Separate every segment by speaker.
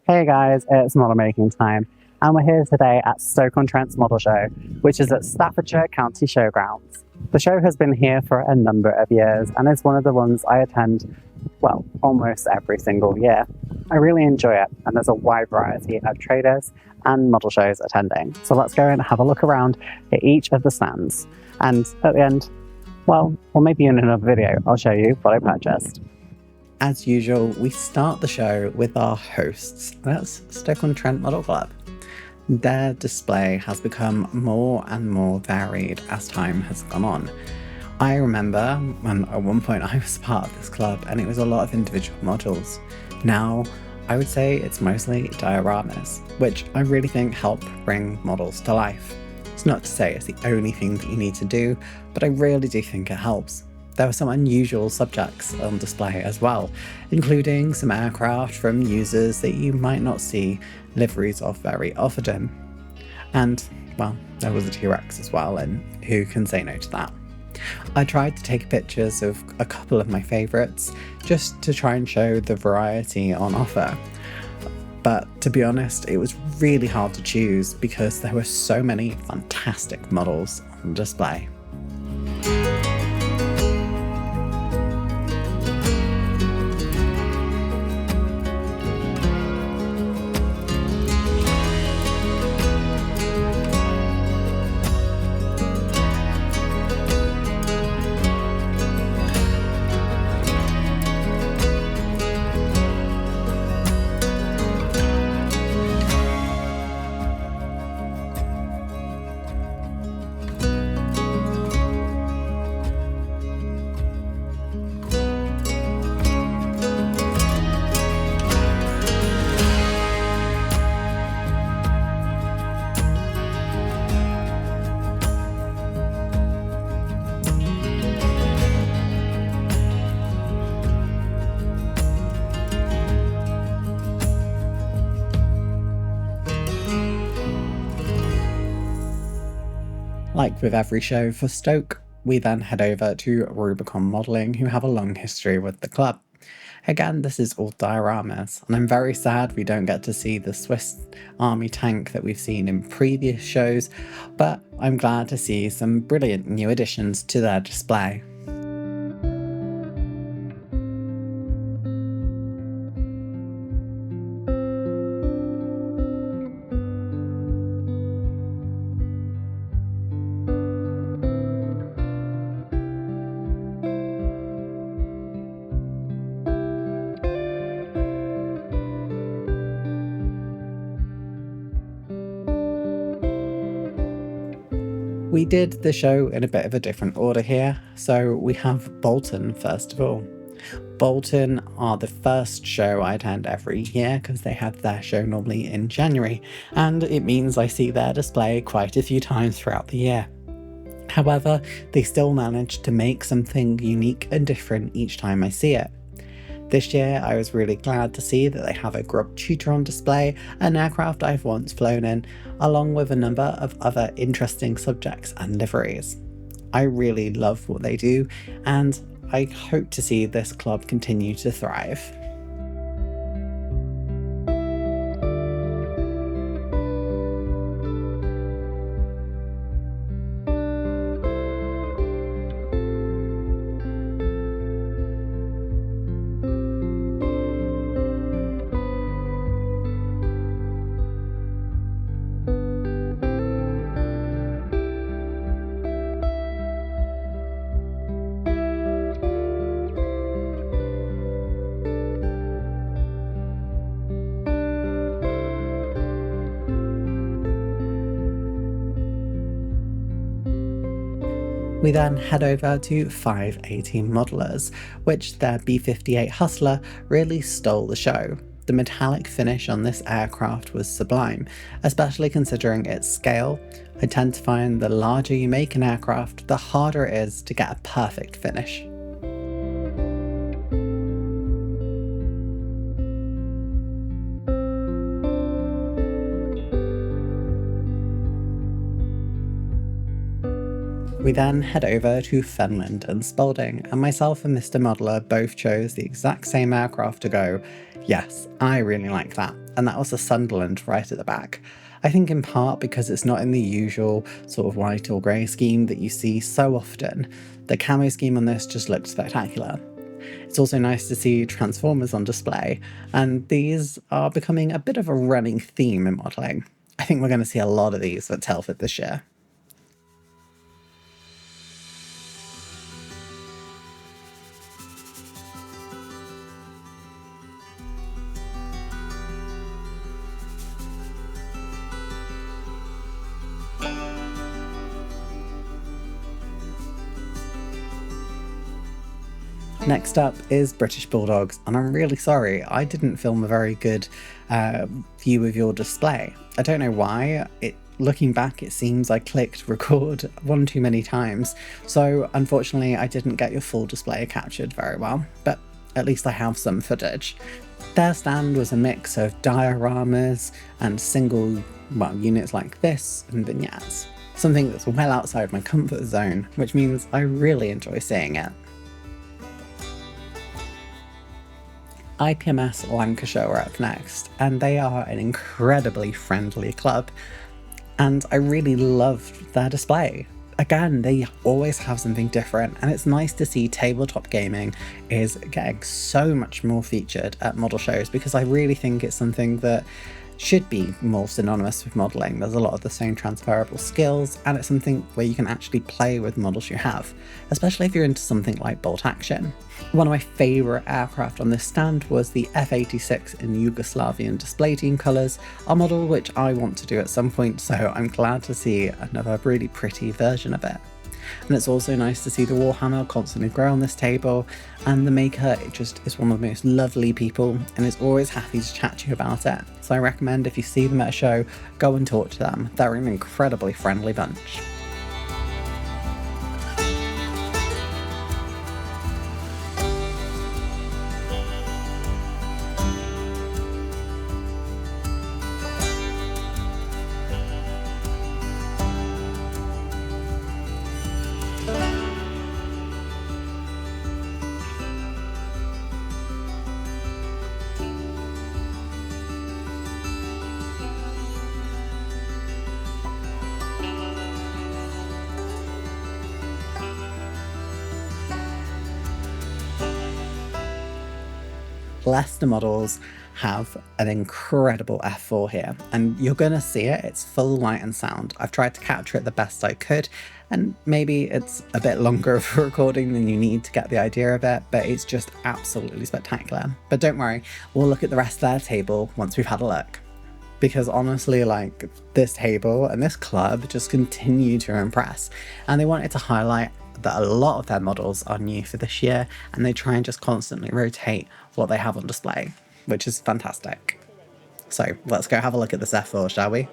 Speaker 1: Hey guys, it's model making time, and we're here today at Stoke-on-Trent Model Show, which is at Staffordshire County Showgrounds. The show has been here for a number of years and is one of the ones I attend, well, almost every single year. I really enjoy it, and there's a wide variety of traders and model shows attending. So let's go and have a look around at each of the stands, and at the end, well, or maybe in another video, I'll show you what I purchased. As usual, we start the show with our hosts. That's Stoke-on-Trent Model Club. Their display has become more and more varied as time has gone on. I remember when at one point I was part of this club and it was a lot of individual models. Now, I would say it's mostly dioramas, which I really think help bring models to life. It's not to say it's the only thing that you need to do, but I really do think it helps. There were some unusual subjects on display as well, including some aircraft from users that you might not see liveries of very often. And, well, there was a T-Rex as well, and who can say no to that? I tried to take pictures of a couple of my favourites, just to try and show the variety on offer. But to be honest, it was really hard to choose because there were so many fantastic models on display. Like with every show for Stoke, we then head over to Rubicon Modelling, who have a long history with the club. Again, this is all dioramas, and I'm very sad we don't get to see the Swiss Army tank that we've seen in previous shows, but I'm glad to see some brilliant new additions to their display. We did the show in a bit of a different order here, so we have Bolton first of all. Bolton are the first show I attend every year because they have their show normally in January, and it means I see their display quite a few times throughout the year. However, they still manage to make something unique and different each time I see it. This year, I was really glad to see that they have a Grub Tutor on display, an aircraft I've once flown in, along with a number of other interesting subjects and liveries. I really love what they do, and I hope to see this club continue to thrive. We then head over to 518 Modelers, which their B-58 Hustler really stole the show. The metallic finish on this aircraft was sublime, especially considering its scale. I tend to find the larger you make an aircraft, the harder it is to get a perfect finish. We then head over to Fenland and Spalding, and myself and Mr. Modeler both chose the exact same aircraft to go. Yes, I really like that. and that was the Sunderland right at the back. I think in part because it's not in the usual sort of white or grey scheme that you see so often. The camo scheme on this just looked spectacular. It's also nice to see Transformers on display, and these are becoming a bit of a running theme in modelling. I think we're going to see a lot of these at Telford this year. Next up is British Bulldogs, and I'm really sorry, I didn't film a very good view of your display. I don't know why. Looking back, it seems I clicked record one too many times, so unfortunately I didn't get your full display captured very well, but at least I have some footage. Their stand was a mix of dioramas and single units like this and vignettes, something that's well outside my comfort zone, which means I really enjoy seeing it. IPMS Lancashire are up next, and they are an incredibly friendly club, and I really loved their display. Again, they always have something different, and it's nice to see tabletop gaming is getting so much more featured at model shows, because I really think it's something that should be more synonymous with modelling. There's a lot of the same transferable skills, and it's something where you can actually play with models you have, especially if you're into something like bolt action. One of my favourite aircraft on this stand was the F-86 in Yugoslavian display team colours, a model which I want to do at some point, so I'm glad to see another really pretty version of it. And it's also nice to see the Warhammer constantly grow on this table, and the maker just is one of the most lovely people and is always happy to chat to you about it. So I recommend if you see them at a show, go and talk to them. They're an incredibly friendly bunch. Leicester models have an incredible F4 here, and you're gonna see it. It's full light and sound. I've tried to capture it the best I could, and maybe it's a bit longer of a recording than you need to get the idea of it, but it's just absolutely spectacular. But don't worry, we'll look at the rest of their table once we've had a look. Because honestly, like, this table and this club just continue to impress, and they wanted to highlight that a lot of their models are new for this year, and they try and just constantly rotate what they have on display, which is fantastic. So let's go have a look at this F4, shall we?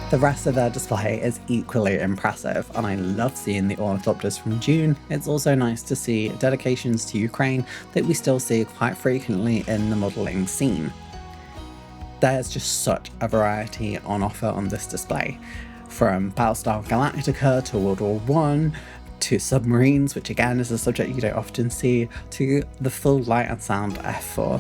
Speaker 1: The rest of their display is equally impressive, and I love seeing the ornithopters from June. It's also nice to see dedications to Ukraine that we still see quite frequently in the modelling scene. There's just such a variety on offer on this display, from Battlestar Galactica to World War I, to submarines, which again is a subject you don't often see, to the full light and sound F4.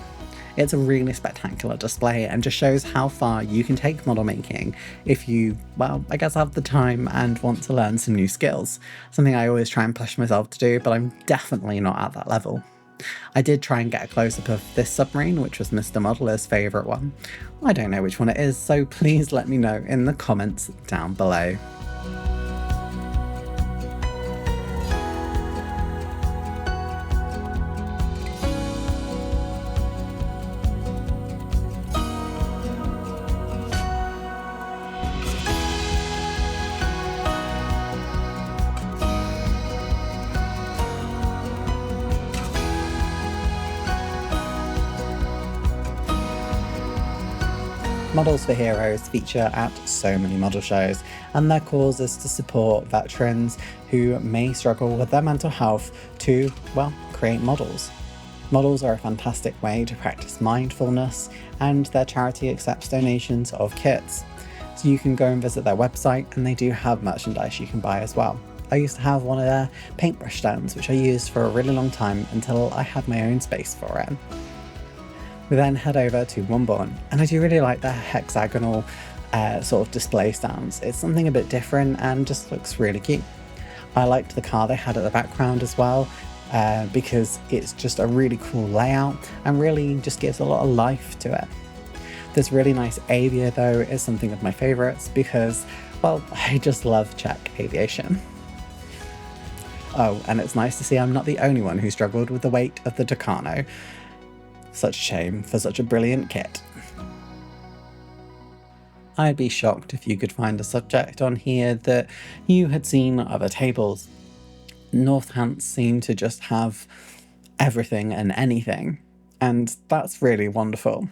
Speaker 1: It's a really spectacular display and just shows how far you can take model making if you, well, I guess have the time and want to learn some new skills. Something I always try and push myself to do, but I'm definitely not at that level. I did try and get a close-up of this submarine, which was Mr. Modeler's favourite one. I don't know which one it is, so please let me know in the comments down below. Models for Heroes feature at so many model shows, and their cause is to support veterans who may struggle with their mental health to, well, create models. Models are a fantastic way to practice mindfulness, and their charity accepts donations of kits. So you can go and visit their website, and they do have merchandise you can buy as well. I used to have one of their paintbrush stands, which I used for a really long time until I had my own space for it. We then head over to Womborne, and I do really like their hexagonal sort of display stands. It's something a bit different and just looks really cute. I liked the car they had at the background as well, because it's just a really cool layout and really just gives a lot of life to it. This really nice Avia though is something of my favourites because, well, I just love Czech aviation. Oh, and it's nice to see I'm not the only one who struggled with the weight of the Tucano. Such a shame for such a brilliant kit. I'd be shocked if you could find a subject on here that you had seen at other tables. Northants seem to just have everything and anything, and that's really wonderful.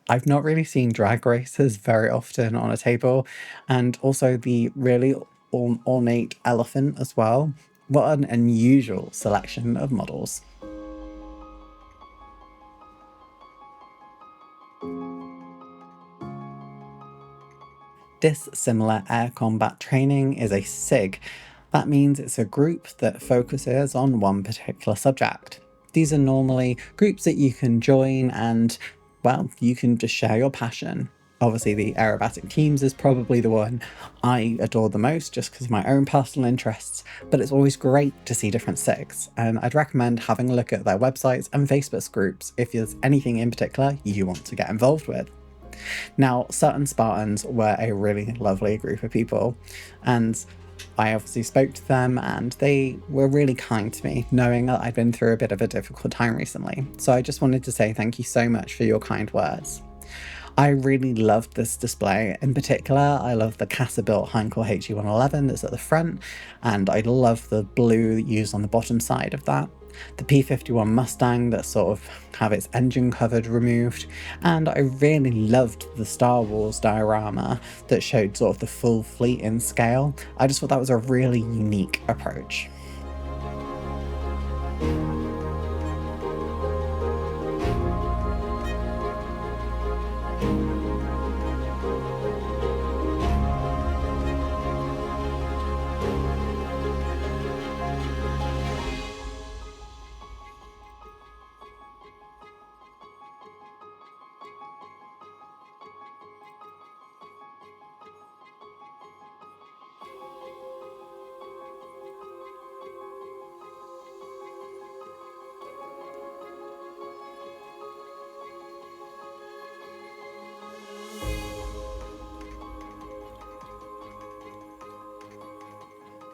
Speaker 1: I've not really seen drag races very often on a table, and also the really ornate elephant as well. What an unusual selection of models. Dissimilar air combat training is a SIG. That means it's a group that focuses on one particular subject. These are normally groups that you can join and, well, you can just share your passion. Obviously the aerobatic teams is probably the one I adore the most just because of my own personal interests, but it's always great to see different SIGs, and I'd recommend having a look at their websites and Facebook groups if there's anything in particular you want to get involved with. Now, Sutton Spartans were a really lovely group of people, and I obviously spoke to them and they were really kind to me, knowing that I'd been through a bit of a difficult time recently. So I just wanted to say thank you so much for your kind words. I really loved this display. In particular, I love the Casa-built Heinkel HE111 that's at the front, and I love the blue used on the bottom side of that. The P-51 Mustang that sort of have its engine cover removed, and I really loved the Star Wars diorama that showed sort of the full fleet in scale. I just thought that was a really unique approach.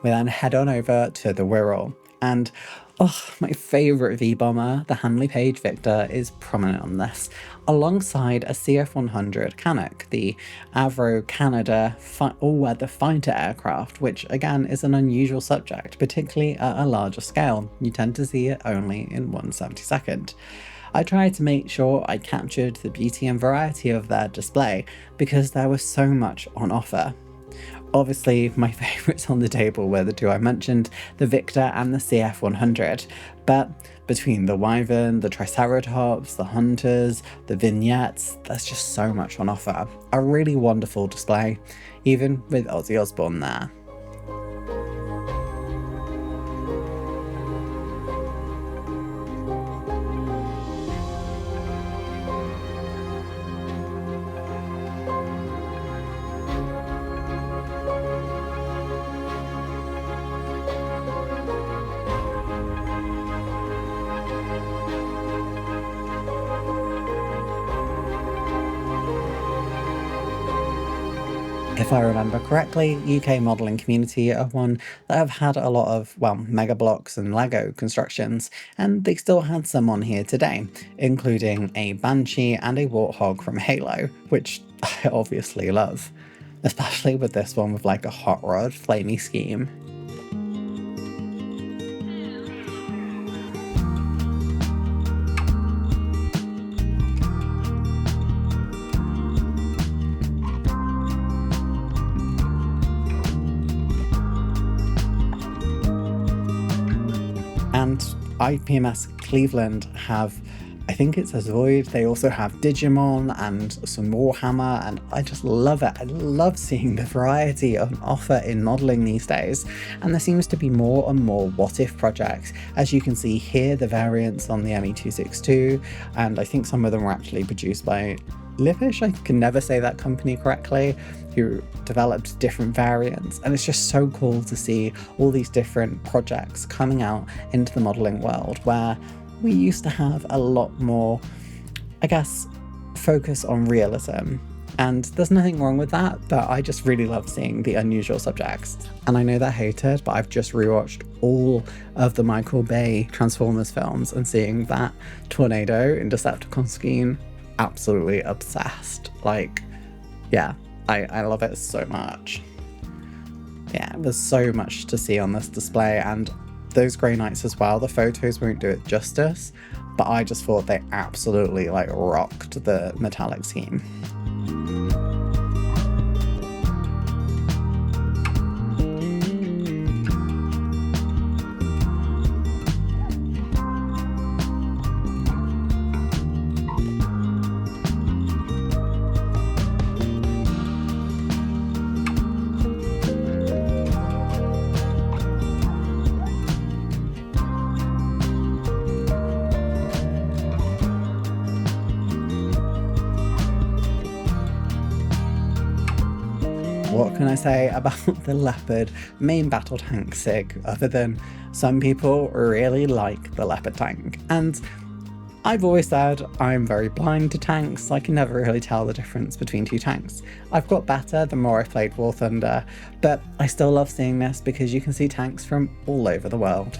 Speaker 1: We then head on over to the Wirral, and my favourite V-bomber, the Handley Page Victor, is prominent on this, alongside a CF-100 Canuck, the Avro Canada all-weather fighter aircraft, which again is an unusual subject, particularly at a larger scale. You tend to see it only in 1/72. I tried to make sure I captured the beauty and variety of their display because there was so much on offer. Obviously, my favourites on the table were the two I mentioned, the Victor and the CF-100, but between the Wyvern, the Triceratops, the Hunters, the vignettes, there's just so much on offer. A really wonderful display, even with Ozzy Osbourne there. If I remember correctly, UK modelling community are one that have had a lot of, well, mega blocks and Lego constructions, and they still had some on here today, including a Banshee and a Warthog from Halo, which I obviously love, especially with this one with like a hot rod flamey scheme. And IPMS Cleveland have, I think it's a Zoid, they also have Digimon and some Warhammer, and I just love it. I love seeing the variety on offer in modelling these days, and there seems to be more and more what-if projects. As you can see here, the variants on the ME262, and I think some of them were actually produced by Livish, I can never say that company correctly, who developed different variants, and it's just so cool to see all these different projects coming out into the modelling world, where we used to have a lot more, I guess, focus on realism. And there's nothing wrong with that, but I just really love seeing the unusual subjects. And I know they're hated, but I've just rewatched all of the Michael Bay Transformers films, and seeing that tornado in Decepticon scheme, absolutely obsessed. Like, yeah, I love it so much. Yeah, there's so much to see on this display, and those Grey Knights as well. The photos won't do it justice, but I just thought they absolutely like rocked the metallic scheme. What can I say about the Leopard main battle tank SIG, other than some people really like the Leopard tank? And I've always said I'm very blind to tanks, I can never really tell the difference between two tanks. I've got better the more I've played War Thunder, but I still love seeing this because you can see tanks from all over the world.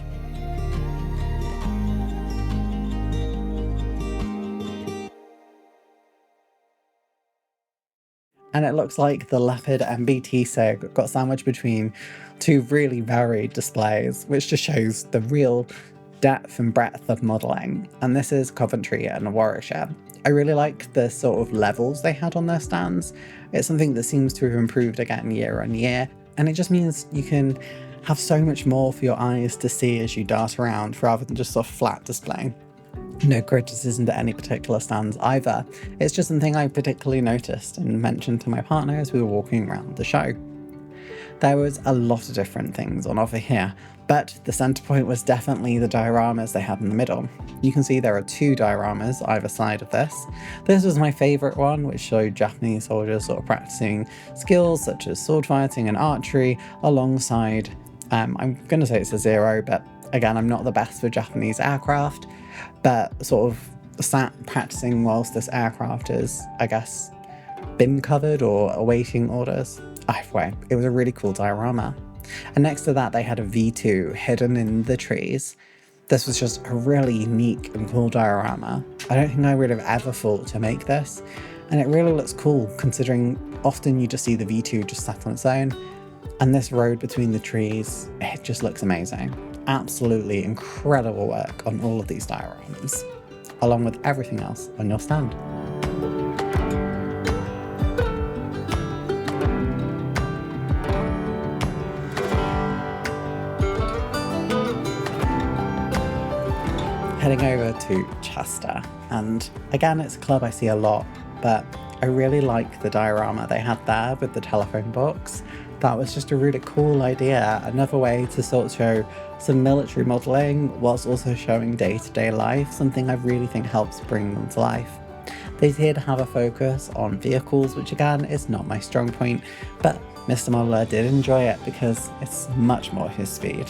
Speaker 1: And it looks like the Leopard MBT SIG got sandwiched between two really varied displays, which just shows the real depth and breadth of modelling. And this is Coventry and Warwickshire. I really like the sort of levels they had on their stands. It's something that seems to have improved again year on year, and it just means you can have so much more for your eyes to see as you dart around, rather than just sort of flat display. No criticism to any particular stands either, it's just something I particularly noticed and mentioned to my partner as we were walking around the show. There was a lot of different things on offer here, but the centre point was definitely the dioramas they had in the middle. You can see there are two dioramas either side of this. This was my favourite one, which showed Japanese soldiers sort of practising skills such as sword fighting and archery alongside, I'm going to say it's a Zero, but again, I'm not the best with Japanese aircraft, but sort of sat practicing whilst this aircraft is, I guess, been covered or awaiting orders. Either way, it was a really cool diorama. And next to that, they had a V2 hidden in the trees. This was just a really unique and cool diorama. I don't think I would have ever thought to make this, and it really looks cool considering often you just see the V2 just sat on its own, and this road between the trees, it just looks amazing. Absolutely incredible work on all of these dioramas, along with everything else on your stand. Heading over to Chester, and again it's a club I see a lot, but I really like the diorama they had there with the telephone box. That was just a really cool idea, another way to sort of show some military modelling whilst also showing day-to-day life, something I really think helps bring them to life. They did have a focus on vehicles, which again is not my strong point, but Mr. Modeler did enjoy it because it's much more his speed.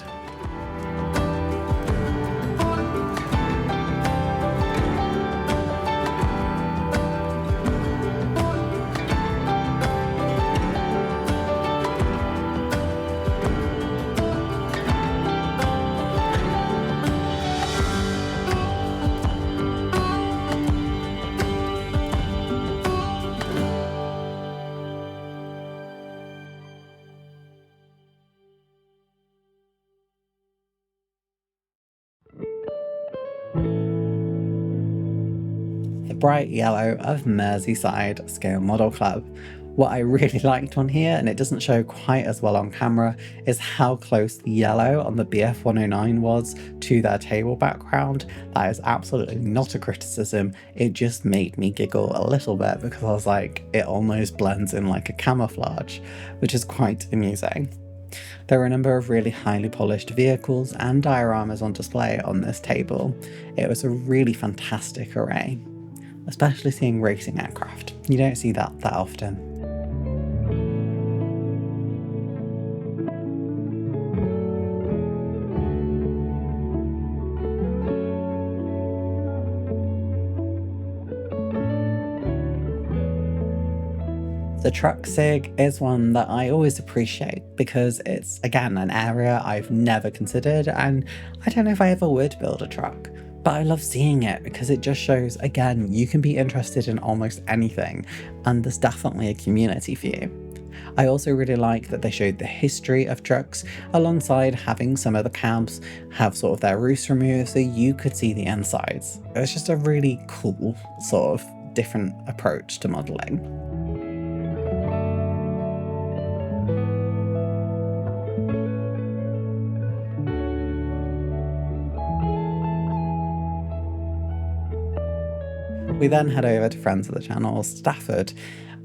Speaker 1: bright yellow of Merseyside Scale Model Club. What I really liked on here, and it doesn't show quite as well on camera, is how close the yellow on the BF109 was to their table background. That is absolutely not a criticism, it just made me giggle a little bit because I was like, it almost blends in like a camouflage, which is quite amusing. There are a number of really highly polished vehicles and dioramas on display on this table. It was a really fantastic array, especially seeing racing aircraft. You don't see that often. The truck SIG is one that I always appreciate because it's, again, an area I've never considered, and I don't know if I ever would build a truck, but I love seeing it because it just shows, again, you can be interested in almost anything, and there's definitely a community for you. I also really like that they showed the history of trucks alongside having some of the cabs have sort of their roofs removed so you could see the insides. It was just a really cool sort of different approach to modelling. We then head over to friends of the channel, Stafford,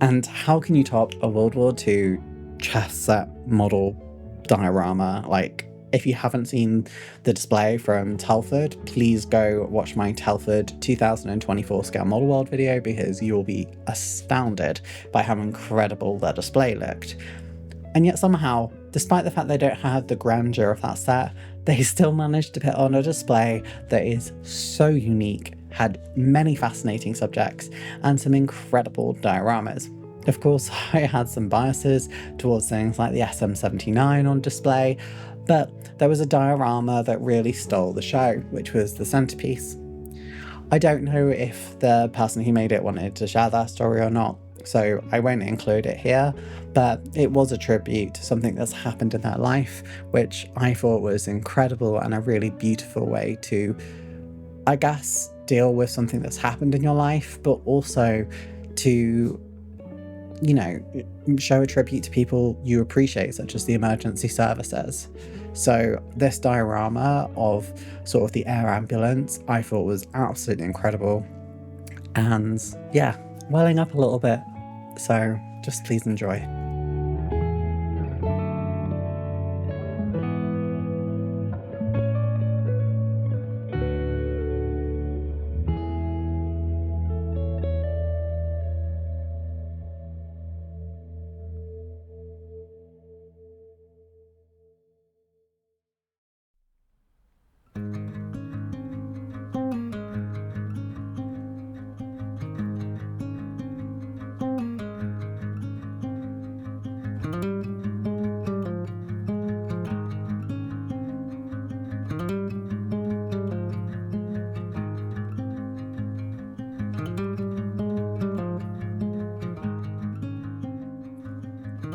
Speaker 1: and how can you top a World War II chess set model diorama? Like, if you haven't seen the display from Telford, please go watch my Telford 2024 Scale Model World video because you will be astounded by how incredible their display looked. And yet somehow, despite the fact they don't have the grandeur of that set, they still managed to put on a display that is so unique, had many fascinating subjects, and some incredible dioramas. Of course, I had some biases towards things like the SM79 on display, but there was a diorama that really stole the show, which was the centerpiece. I don't know if the person who made it wanted to share their story or not, so I won't include it here, but it was a tribute to something that's happened in their life, which I thought was incredible and a really beautiful way to, I guess, deal with something that's happened in your life, but also to, you know, show a tribute to people you appreciate, such as the emergency services. So this diorama of sort of the air ambulance I thought was absolutely incredible, and yeah, welling up a little bit, so just please enjoy.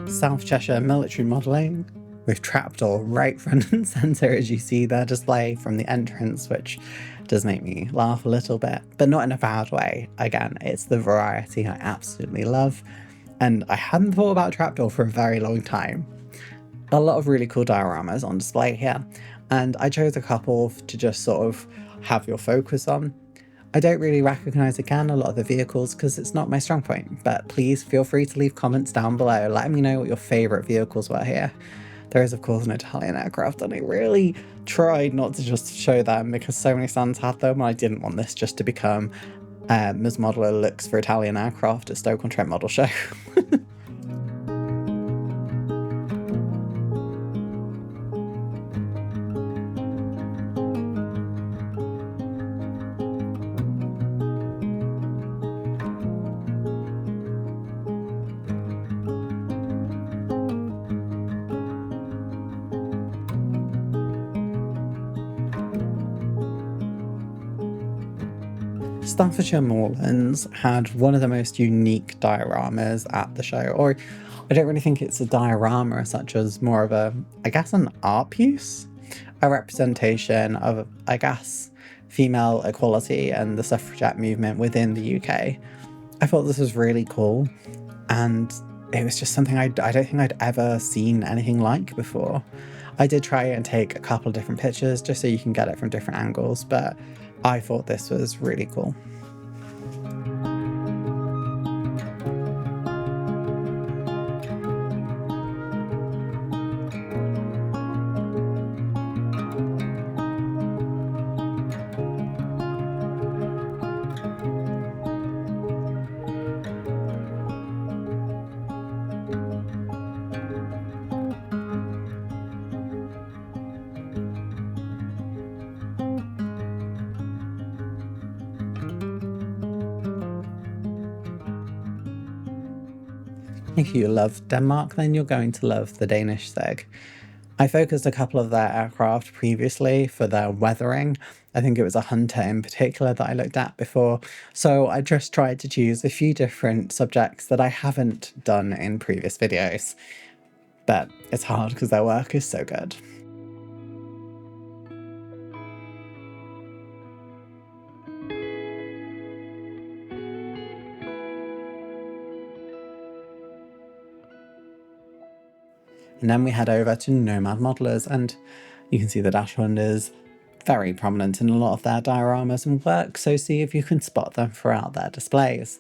Speaker 1: South Cheshire military modelling with trapdoor right front and centre, as you see their display from the entrance, which does make me laugh a little bit, but not in a bad way. Again, it's the variety I absolutely love, and I hadn't thought about trapdoor for a very long time. A lot of really cool dioramas on display here, and I chose a couple to just sort of have your focus on. I don't really recognise again a lot of the vehicles because it's not my strong point, but please feel free to leave comments down below letting me know what your favourite vehicles were here. There is of course an Italian aircraft, and I really tried not to just show them because so many stands had them, and I didn't want this just to become Ms. Modeler looks for Italian aircraft at Stoke-on-Trent Model Show. Staffordshire Moorlands had one of the most unique dioramas at the show, or I don't really think it's a diorama as such as more of a, I guess, an art piece, a representation of, I guess, female equality and the suffragette movement within the UK. I thought this was really cool, and it was just something I don't think I'd ever seen anything like before. I did try and take a couple of different pictures just so you can get it from different angles, but I thought this was really cool. If you love Denmark, then you're going to love the Danish Sig. I focused a couple of their aircraft previously for their weathering. I think it was a Hunter in particular that I looked at before. So I just tried to choose a few different subjects that I haven't done in previous videos. But it's hard because their work is so good. And then we head over to Nomad Modelers, and you can see the Dachshund is very prominent in a lot of their dioramas and work, so see if you can spot them throughout their displays.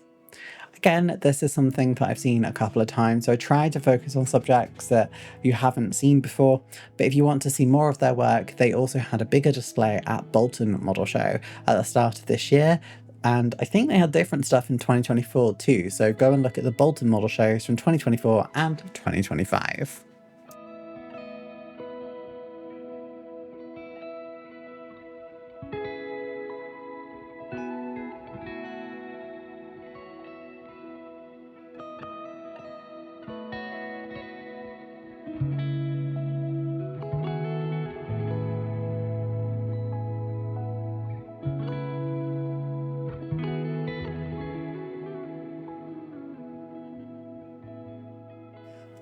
Speaker 1: Again, this is something that I've seen a couple of times, so I try to focus on subjects that you haven't seen before, but if you want to see more of their work, they also had a bigger display at Bolton Model Show at the start of this year, and I think they had different stuff in 2024 too, so go and look at the Bolton Model Shows from 2024 and 2025.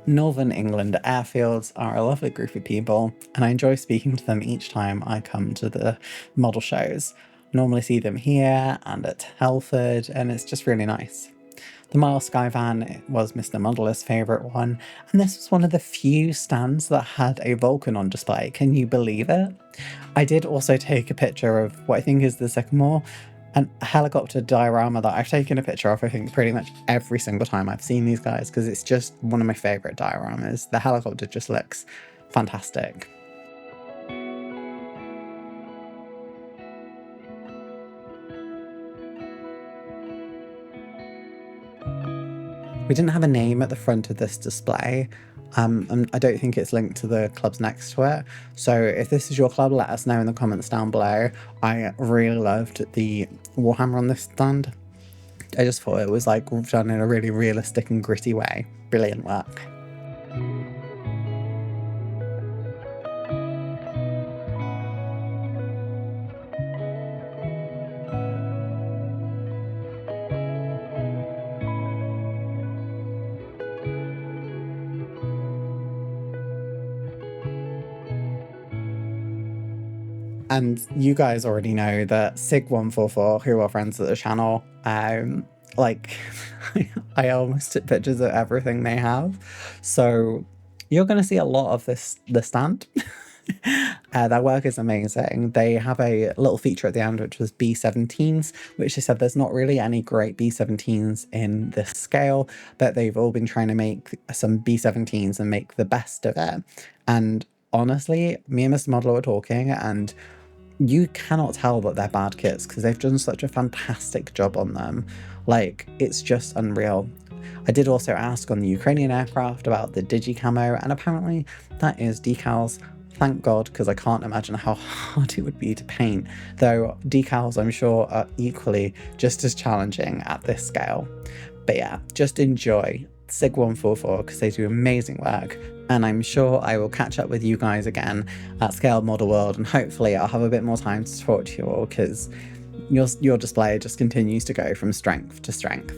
Speaker 1: Northern England airfields are a lovely group of people, and I enjoy speaking to them each time I come to the model shows. Normally see them here and at Telford, and it's just really nice. The Miles Skyvan was Mr. Modeler's favourite one, and this was one of the few stands that had a Vulcan on display. Can you believe it? I did also take a picture of what I think is the Sycamore, a helicopter diorama that I've taken a picture of, I think, pretty much every single time I've seen these guys, because it's just one of my favourite dioramas. The helicopter just looks fantastic. We didn't have a name at the front of this display, and I don't think it's linked to the clubs next to it. So if this is your club, let us know in the comments down below. I really loved the Warhammer on this stand. I just thought it was like done in a really realistic and gritty way. Brilliant work. And you guys already know that Sig144, who are friends of the channel, like, I almost took pictures of everything they have. So you're going to see a lot of the stand. Their work is amazing. They have a little feature at the end, which was B-17s, which they said there's not really any great B-17s in this scale, but they've all been trying to make some B-17s and make the best of it. And honestly, me and Mr. Modeler were talking, and you cannot tell that they're bad kits because they've done such a fantastic job on them. Like, it's just unreal. I did also ask on the Ukrainian aircraft about the digi-camo, and apparently that is decals. Thank God, because I can't imagine how hard it would be to paint, though decals I'm sure are equally just as challenging at this scale. But yeah, just enjoy Sig144 because they do amazing work, and I'm sure I will catch up with you guys again at Scale Model World, and hopefully I'll have a bit more time to talk to you all because your display just continues to go from strength to strength.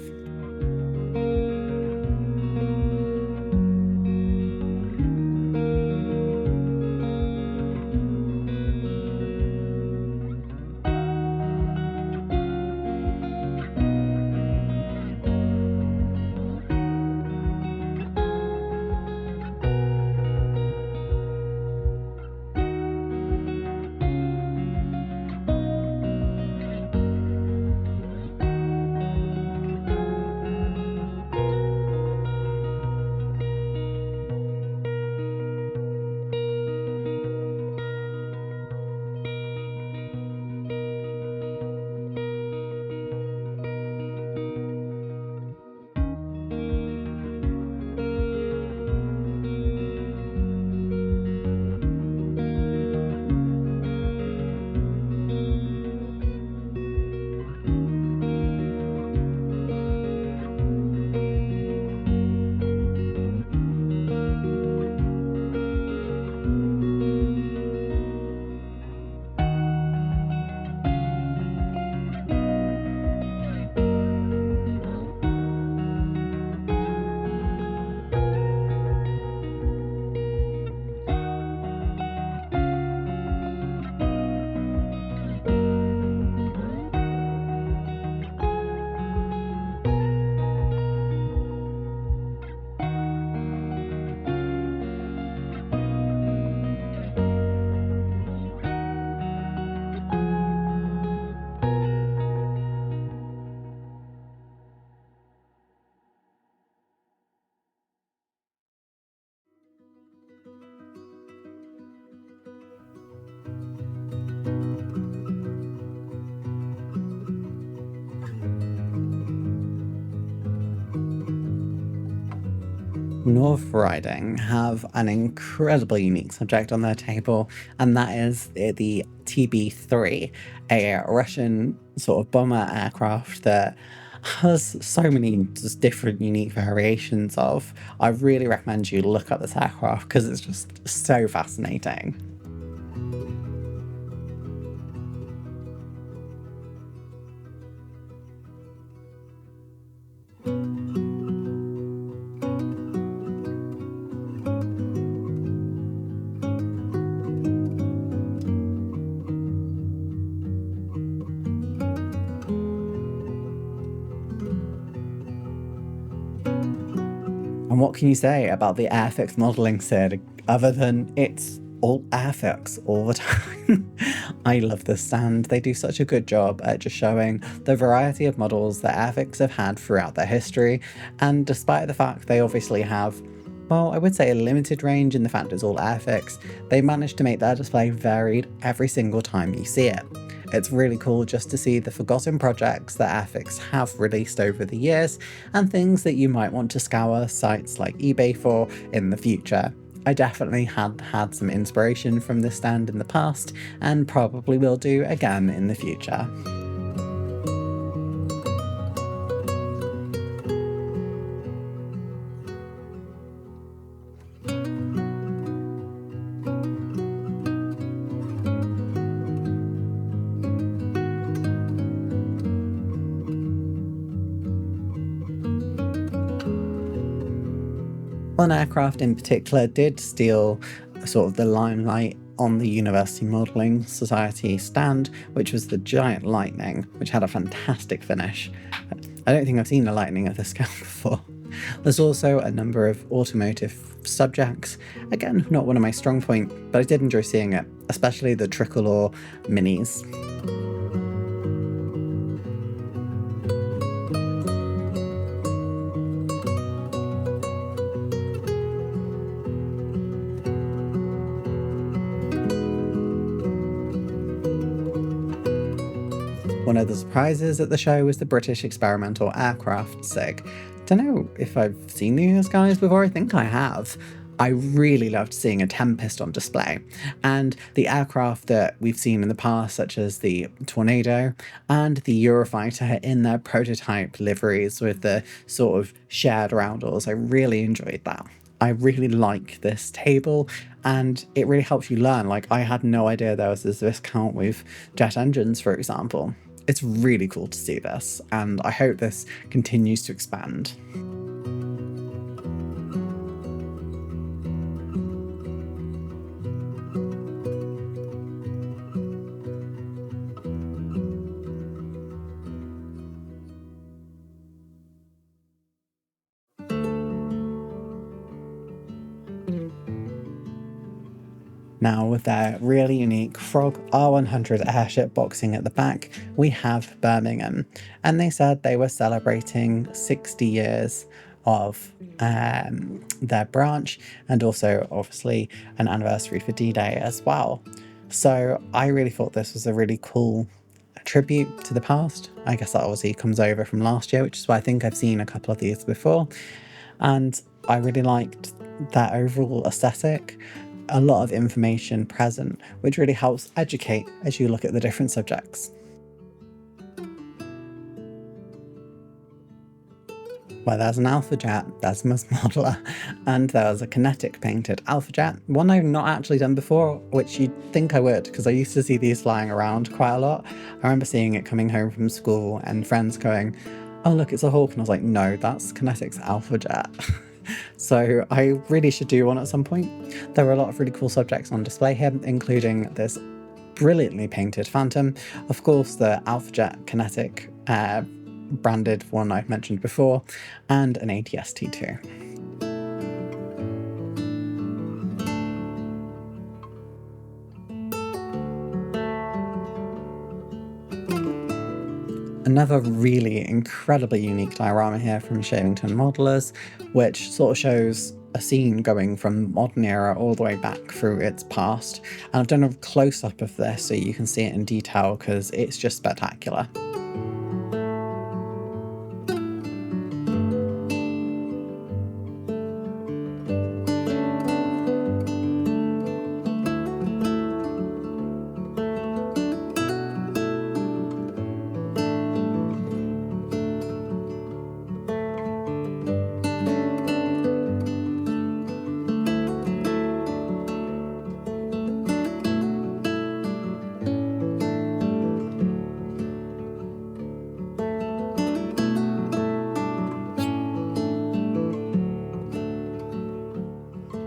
Speaker 1: North Riding have an incredibly unique subject on their table, and that is the TB3, a Russian sort of bomber aircraft that has so many just different unique variations of. I really recommend you look up this aircraft because it's just so fascinating. And what can you say about the Airfix modelling, Sid, other than it's all Airfix all the time? I love this stand. They do such a good job at just showing the variety of models that Airfix have had throughout their history, and despite the fact they obviously have, well, I would say a limited range in the fact it's all Airfix, they managed to make their display varied every single time you see it. It's really cool just to see the forgotten projects that Airfix have released over the years, and things that you might want to scour sites like eBay for in the future. I definitely had some inspiration from this stand in the past, and probably will do again in the future. One aircraft in particular did steal sort of the limelight on the University Modelling Society stand, which was the Giant Lightning, which had a fantastic finish. I don't think I've seen a Lightning of this scale before. There's also a number of automotive subjects. Again, not one of my strong points, but I did enjoy seeing it, especially the Tricolor minis. One of the surprises at the show was the British Experimental Aircraft SIG. Don't know if I've seen these guys before, I think I have. I really loved seeing a Tempest on display, and the aircraft that we've seen in the past, such as the Tornado and the Eurofighter in their prototype liveries with the sort of shared roundels. I really enjoyed that. I really like this table, and it really helps you learn. Like, I had no idea there was this discount with jet engines, for example. It's really cool to see this, and I hope this continues to expand. Now, with their really unique Frog R100 airship boxing at the back, we have Birmingham, and they said they were celebrating 60 years of their branch, and also obviously an anniversary for D-Day as well. So I really thought this was a really cool tribute to the past. I guess that obviously comes over from last year, which is why I think I've seen a couple of these before, and I really liked that overall aesthetic. A lot of information present, which really helps educate as you look at the different subjects. Well, there's an Alpha Jet, there's a Modeler, and there's a kinetic painted Alpha Jet, one I've not actually done before, which you'd think I would, because I used to see these flying around quite a lot. I remember seeing it coming home from school and friends going, "Oh look, it's a Hawk," and I was like, "No, that's Kinetic's Alpha Jet." So I really should do one at some point. There were a lot of really cool subjects on display here, including this brilliantly painted Phantom, of course the Alpha Jet Kinetic branded one I've mentioned before, and an ATST-2. Another really incredibly unique diorama here from Shavington Modelers, which sort of shows a scene going from modern era all the way back through its past. And I've done a close-up of this so you can see it in detail because it's just spectacular.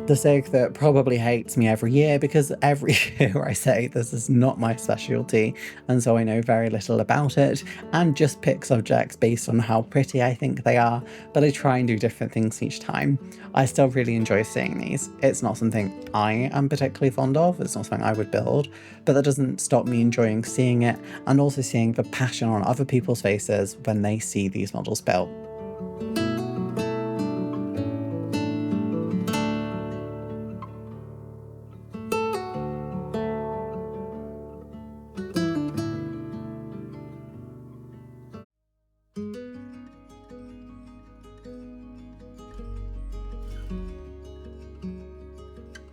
Speaker 1: The Sig that probably hates me every year because every year I say this is not my specialty and so I know very little about it and just pick subjects based on how pretty I think they are, but I try and do different things each time. I still really enjoy seeing these. It's not something I am particularly fond of, it's not something I would build, but that doesn't stop me enjoying seeing it and also seeing the passion on other people's faces when they see these models built.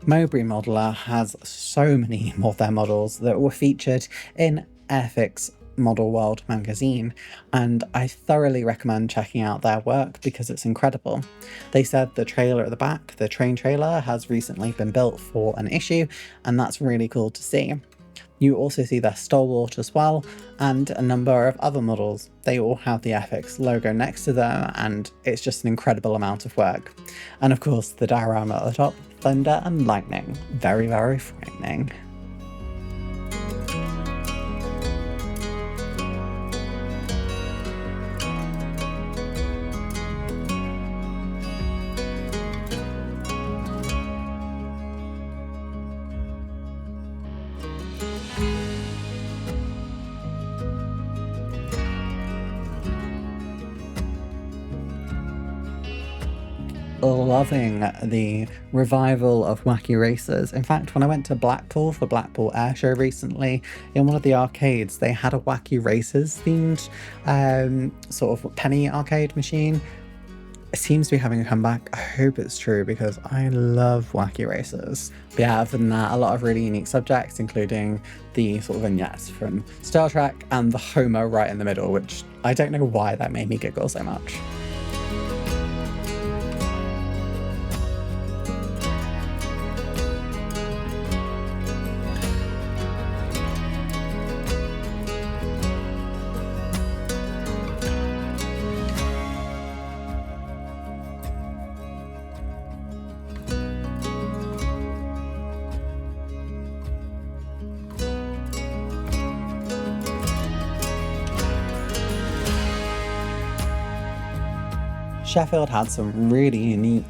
Speaker 1: Mowbray Modeler has so many of their models that were featured in Airfix Model World magazine, and I thoroughly recommend checking out their work because it's incredible. They said the trailer at the back, the train trailer, has recently been built for an issue, and that's really cool to see. You also see their stalwart as well, and a number of other models. They all have the Airfix logo next to them, and it's just an incredible amount of work. And of course, the diorama at the top, thunder and lightning. Very, very frightening. Loving the revival of wacky races. In fact, when I went to Blackpool for Blackpool Air Show recently, in one of the arcades they had a wacky races themed sort of penny arcade machine. It seems to be having a comeback. I hope it's true because I love wacky races. But yeah, other than that, a lot of really unique subjects, including the sort of vignettes from Star Trek and the Homer right in the middle, which I don't know why that made me giggle so much. Sheffield had some really unique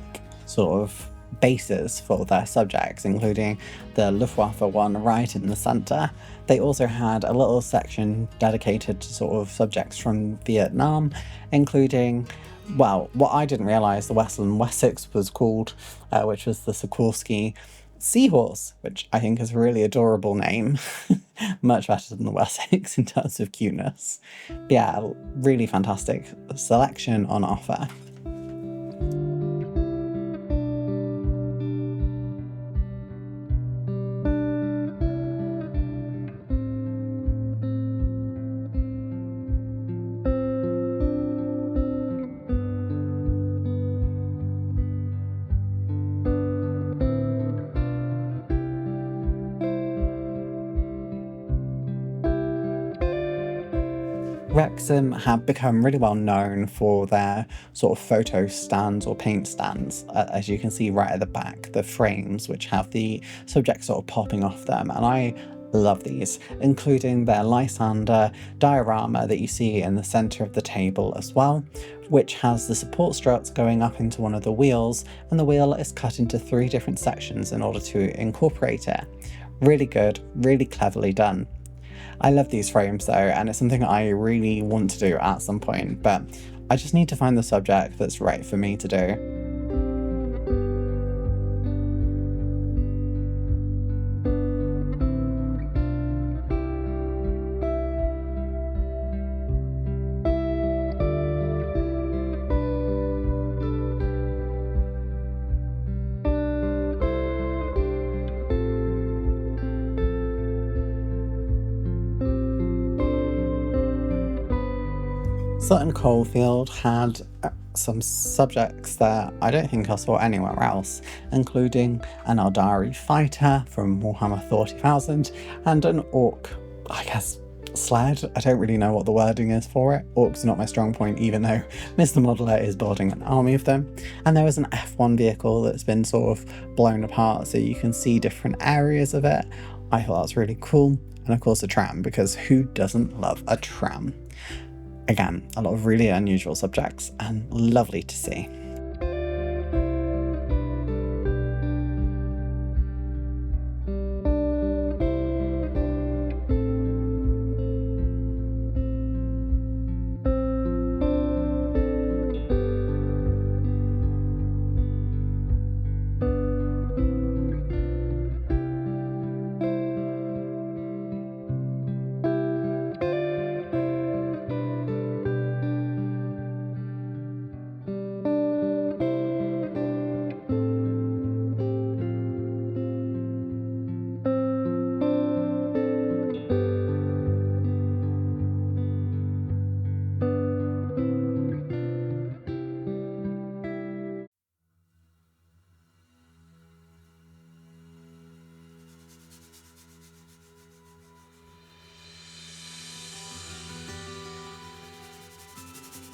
Speaker 1: sort of bases for their subjects, including the Luftwaffe one right in the centre. They also had a little section dedicated to sort of subjects from Vietnam, including, well, what I didn't realise the Westland Wessex was called, which was the Sikorsky Seahorse, which I think is a really adorable name. Much better than the Wessex in terms of cuteness. But yeah, really fantastic selection on offer. Wrexham have become really well known for their sort of photo stands or paint stands, as you can see right at the back, the frames which have the subject sort of popping off them, and I love these, including their Lysander diorama that you see in the centre of the table as well, which has the support struts going up into one of the wheels, and the wheel is cut into 3 different sections in order to incorporate it. Really good, really cleverly done. I love these frames though, and it's something I really want to do at some point, but I just need to find the subject that's right for me to do. Sutton Coldfield had some subjects that I don't think I saw anywhere else, including an Eldari fighter from Warhammer 40,000 and an orc, I guess, sled. I don't really know what the wording is for it. Orcs are not my strong point, even though Mr. Modeler is building an army of them. And there was an F1 vehicle that's been sort of blown apart so you can see different areas of it. I thought that was really cool. And of course a tram, because who doesn't love a tram? Again, a lot of really unusual subjects and lovely to see.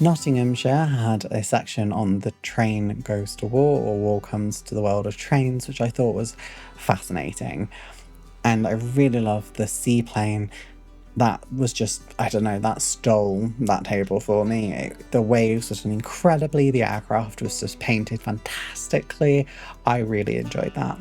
Speaker 1: Nottinghamshire had a section on the train goes to war, or war comes to the world of trains, which I thought was fascinating. And I really loved the seaplane. That was just, I don't know, that stole that table for me. The waves was incredibly, the aircraft was just painted fantastically. I really enjoyed that.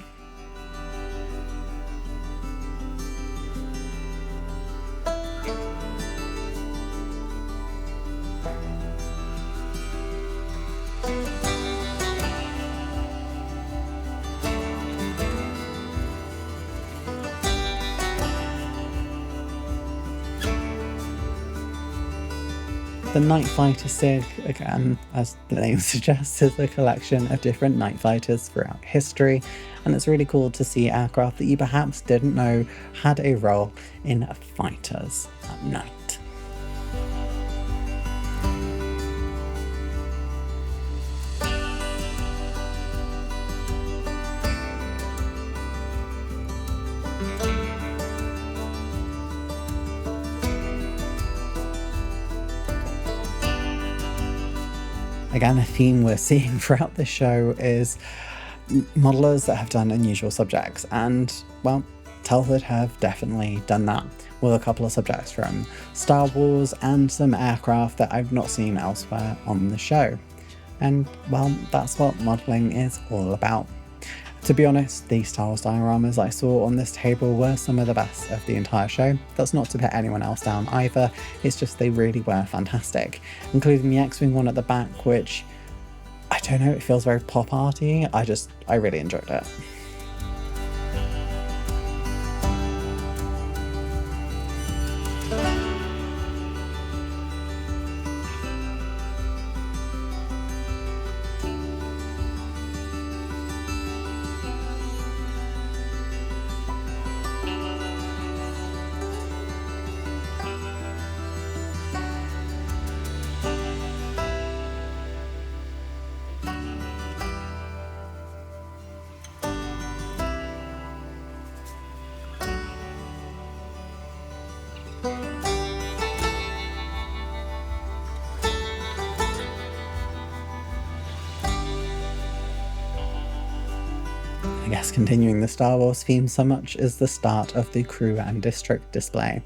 Speaker 1: The Night Fighter Sig, again, as the name suggests, is a collection of different night fighters throughout history, and it's really cool to see aircraft that you perhaps didn't know had a role in fighters at night. Again, a theme we're seeing throughout this show is modelers that have done unusual subjects, and, well, Telford have definitely done that with a couple of subjects from Star Wars and some aircraft that I've not seen elsewhere on the show. And, well, that's what modelling is all about. To be honest, the Star Wars dioramas I saw on this table were some of the best of the entire show. That's not to put anyone else down either, it's just they really were fantastic. Including the X-Wing one at the back, which, I don't know, it feels very pop-arty. I really enjoyed it. I guess continuing the Star Wars theme so much is the start of the crew and district display.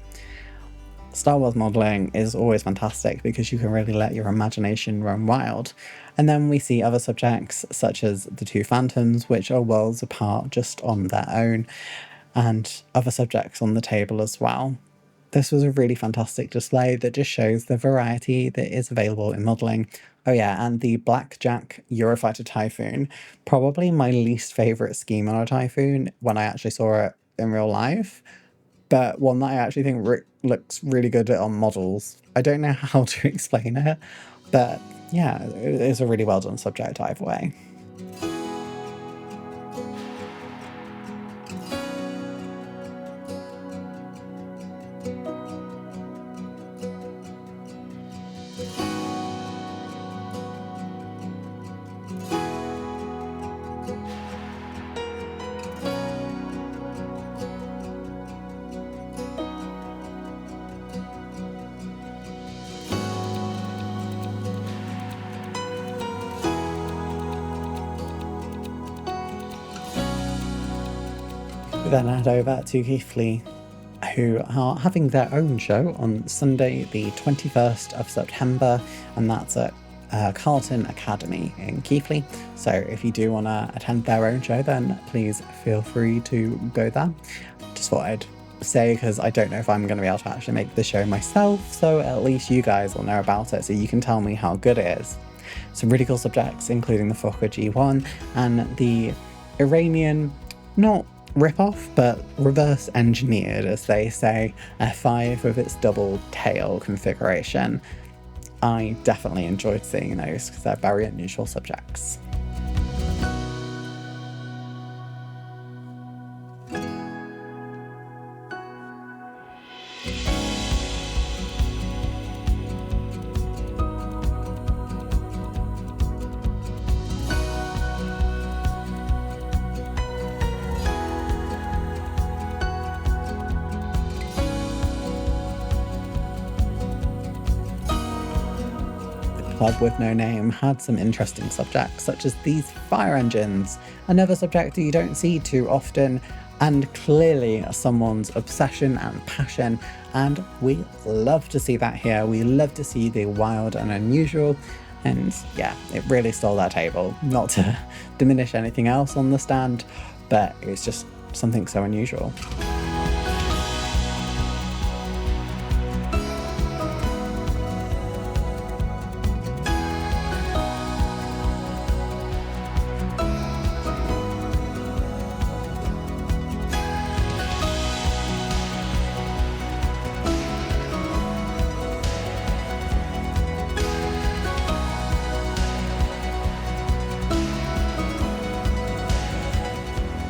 Speaker 1: Star Wars modelling is always fantastic because you can really let your imagination run wild. And then we see other subjects such as the two Phantoms, which are worlds apart just on their own, and other subjects on the table as well. This was a really fantastic display that just shows the variety that is available in modelling. Oh yeah, and the Blackjack Eurofighter Typhoon, probably my least favourite scheme on a Typhoon when I actually saw it in real life, but one that I actually think looks really good on models. I don't know how to explain it, but yeah, it's a really well done subject either way. Then head over to Keighley, who are having their own show on Sunday the 21st of September, and that's at Carlton Academy in Keighley. So if you do want to attend their own show, then please feel free to go there. Just thought I'd say, because I don't know if I'm going to be able to actually make the show myself, so at least you guys will know about it so you can tell me how good it is. Some really cool subjects, including the Fokker G1 and the Iranian, not rip-off, but reverse engineered, as they say, F5 with its double tail configuration. I definitely enjoyed seeing those because they're very unusual subjects. Club with no name had some interesting subjects, such as these fire engines, another subject that you don't see too often, and clearly someone's obsession and passion, and we love to see that here. We love to see the wild and unusual, and yeah, it really stole our table. Not to diminish anything else on the stand, but it's just something so unusual.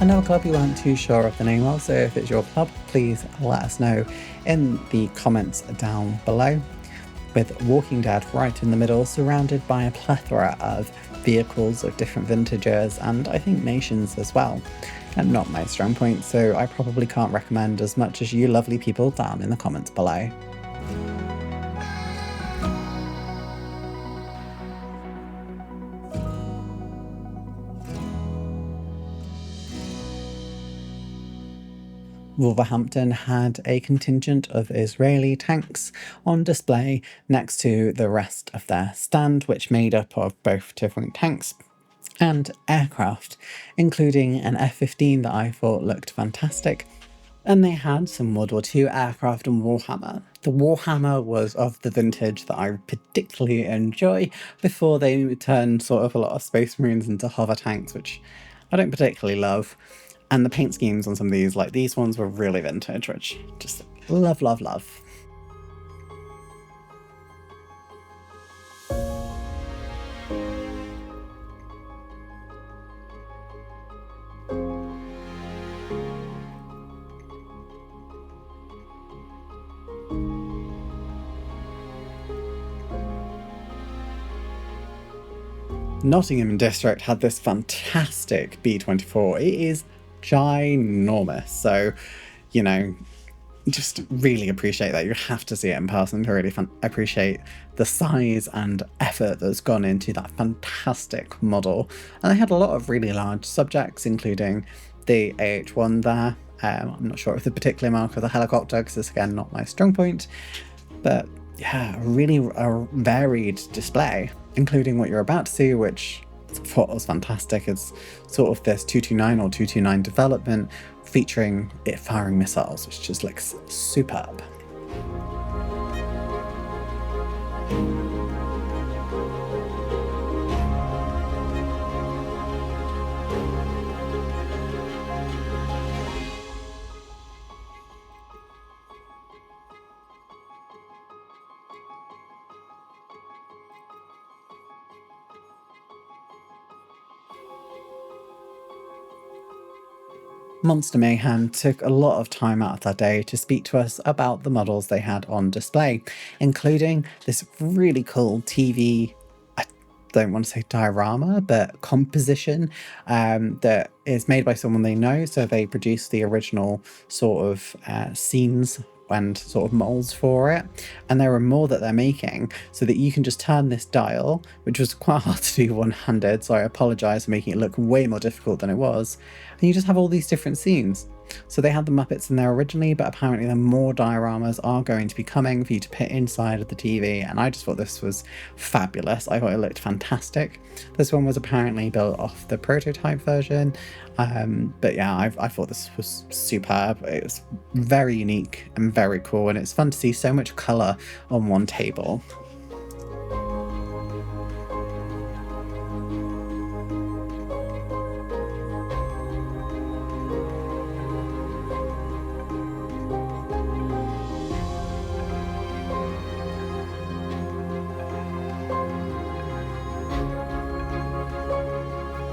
Speaker 1: Another club you weren't too sure of the name of, so if it's your club, please let us know in the comments down below. With Walking Dead right in the middle, surrounded by a plethora of vehicles of different vintages and I think nations as well. And not my strong point, so I probably can't recommend as much as you lovely people down in the comments below. Wolverhampton had a contingent of Israeli tanks on display next to the rest of their stand, which made up of both different tanks and aircraft, including an F-15 that I thought looked fantastic. And they had some World War II aircraft and Warhammer. The Warhammer was of the vintage that I particularly enjoy before they turned sort of a lot of Space Marines into hover tanks, which I don't particularly love. And the paint schemes on some of these, like these ones, were really vintage, which just love, love, love. Nottingham District had this fantastic B-24. It is ginormous, so you know, just really appreciate that. You have to see it in person to really appreciate the size and effort that's gone into that fantastic model. And they had a lot of really large subjects, including the AH-1 there. I'm not sure of the particular mark of the helicopter because it's again not my strong point, but yeah, really a varied display, including what you're about to see, which I thought was fantastic. It's sort of this 229 or 229 development featuring it firing missiles, which just looks superb. Monster Mayhem took a lot of time out of their day to speak to us about the models they had on display, including this really cool TV, I don't want to say diorama, but composition that is made by someone they know. So they produced the original sort of scenes and sort of molds for it, and there are more that they're making so that you can just turn this dial, which was quite hard to do one-handed, so I apologize for making it look way more difficult than it was, and you just have all these different scenes. So they had the Muppets in there originally, but apparently there more dioramas are going to be coming for you to put inside of the TV, and I just thought this was fabulous. I thought it looked fantastic. This one was apparently built off the prototype version, but yeah, I thought this was superb. It was very unique and very cool, and it's fun to see so much colour on one table.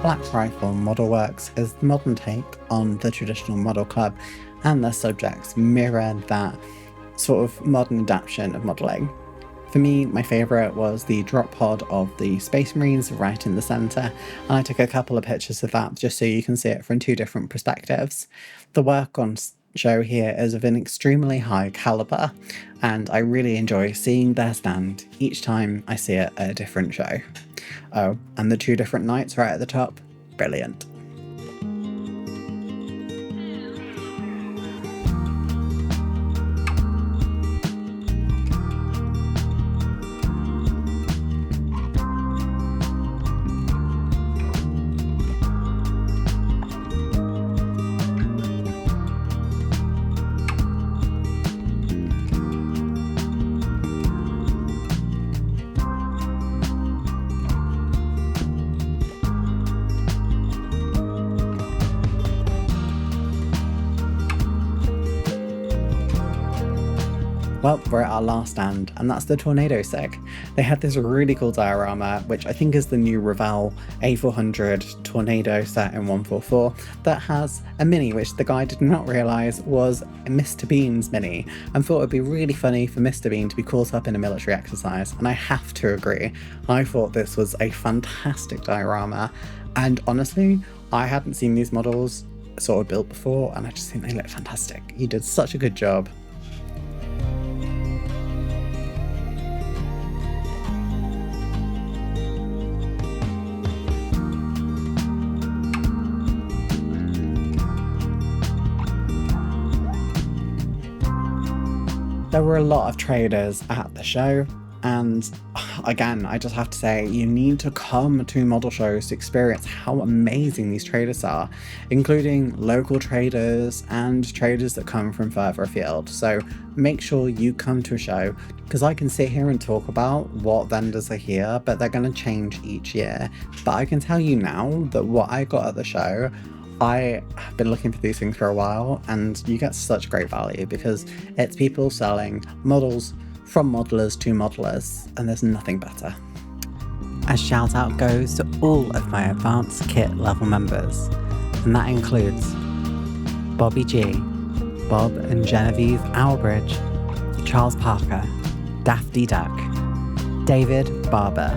Speaker 1: Black Rifle Model Works is the modern take on the traditional model club, and their subjects mirror that sort of modern adaptation of modelling. For me, my favourite was the drop pod of the Space Marines right in the centre, and I took a couple of pictures of that just so you can see it from two different perspectives. The work on show here is of an extremely high calibre, and I really enjoy seeing their stand each time I see it at a different show. Oh, and the two different knights right at the top, brilliant. Well, we're at our last stand, and that's the Tornado Sig. They had this really cool diorama, which I think is the new Revell A400 Tornado set in 144, that has a mini which the guy did not realise was Mr. Bean's mini, and thought it would be really funny for Mr. Bean to be caught up in a military exercise, and I have to agree. I thought this was a fantastic diorama, and honestly, I hadn't seen these models sort of built before, and I just think they look fantastic. He did such a good job. There were a lot of traders at the show, and again, I just have to say, you need to come to model shows to experience how amazing these traders are, including local traders and traders that come from further afield. So make sure you come to a show, because I can sit here and talk about what vendors are here, but they're going to change each year. But I can tell you now that what I got at the show, I have been looking for these things for a while, and you get such great value because it's people selling models from modelers to modelers, and there's nothing better. A shout out goes to all of my advanced kit level members, and that includes Bobby G, Bob and Genevieve Owlbridge, Charles Parker, Dafty Duck, David Barber,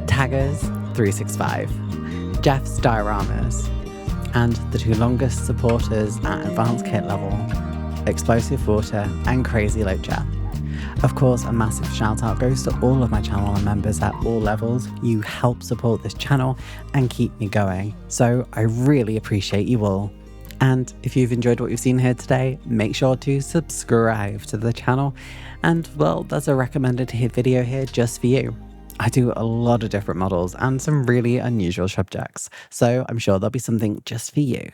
Speaker 1: Taggers 365, Jeff's Dioramas, and the two longest supporters at advanced kit level, Explosive Water and Crazy Locha. Of course, a massive shout out goes to all of my channel members at all levels. You help support this channel and keep me going, so I really appreciate you all. And if you've enjoyed what you've seen here today, make sure to subscribe to the channel, and well, there's a recommended video here just for you. I do a lot of different models and some really unusual subjects, so I'm sure there'll be something just for you.